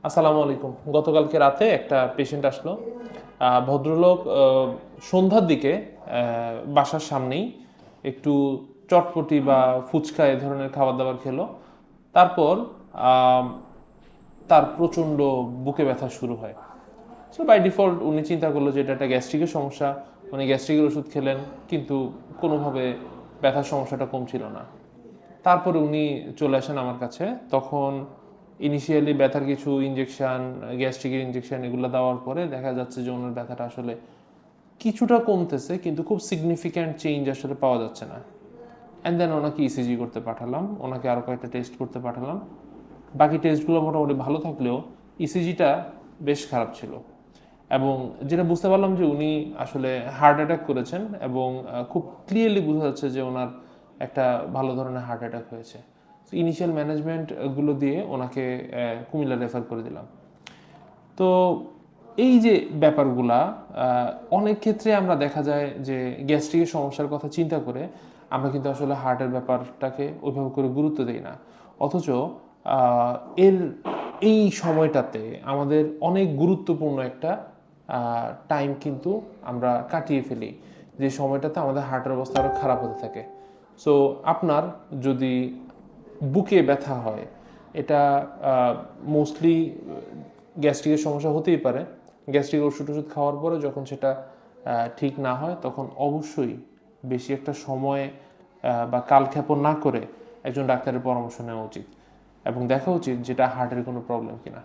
আসসালামু আলাইকুম। গতকালকে রাতে একটা পেশেন্ট আসলো। ভদ্রলোক সন্ধ্যার দিকে বাসার সামনেই একটু চটপটি বা ফুচকা এ ধরনের খাবার দাবার খেলো। তারপর আম, তার প্রচণ্ড বুকে ব্যথা শুরু হয়। সো বাই ডিফল্ট উনি চিন্তা করলো যে এটা একটা গ্যাস্ট্রিকের সমস্যা। উনি গ্যাস্ট্রিকের ওষুধ খেলেন, কিন্তু কোনোভাবে ব্যথার সমস্যাটা কমছিল না। তারপরে উনি চলে আসেন আমার কাছে। তখন ইনিশিয়ালি ব্যথার কিছু ইঞ্জেকশন, গ্যাস্ট্রিকের ইঞ্জেকশন এগুলো দেওয়ার পরে দেখা যাচ্ছে যে ওনার ব্যথাটা আসলে কিছুটা কমতেছে, কিন্তু খুব সিগনিফিক্যান্ট চেঞ্জ আসলে পাওয়া যাচ্ছে না। অ্যান্ড দেন ওনাকে ইসিজি করতে পাঠালাম, ওনাকে আরও কয়েকটা টেস্ট করতে পাঠালাম। বাকি টেস্টগুলো মোটামুটি ভালো থাকলেও ইসিজিটা বেশ খারাপ ছিল। এবং যেটা বুঝতে পারলাম যে উনি আসলে হার্ট অ্যাটাক করেছেন, এবং খুব ক্লিয়ারলি বোঝা যাচ্ছে যে ওনার একটা ভালো ধরনের হার্ট অ্যাটাক হয়েছে। ইনিশিয়াল ম্যানেজমেন্টগুলো দিয়ে ওনাকে কুমিল্লা রেফার করে দিলাম। তো এই যে ব্যাপারগুলা, অনেক ক্ষেত্রে আমরা দেখা যায় যে গ্যাস্ট্রিকের সমস্যার কথা চিন্তা করে আমরা কিন্তু আসলে হার্টের ব্যাপারটাকে ওইভাবে করে গুরুত্ব দিই না। অথচ আহ, এর এই সময়টাতে আমাদের অনেক গুরুত্বপূর্ণ একটা টাইম কিন্তু আমরা কাটিয়ে ফেলি, যে সময়টাতে আমাদের হার্টের অবস্থা আরও খারাপ হতে থাকে। সো আপনার যদি বুকে ব্যথা হয়, এটা মোস্টলি গ্যাস্ট্রিকের সমস্যা হতেই পারে। গ্যাস্ট্রিক ওষুধ টষুধ খাওয়ার পরে যখন সেটা ঠিক না হয়, তখন অবশ্যই বেশি একটা সময় বা কালক্ষেপণ না করে একজন ডাক্তারের পরামর্শ নেওয়া উচিত, এবং দেখা উচিত যেটা হার্টের কোনো প্রবলেম কিনা।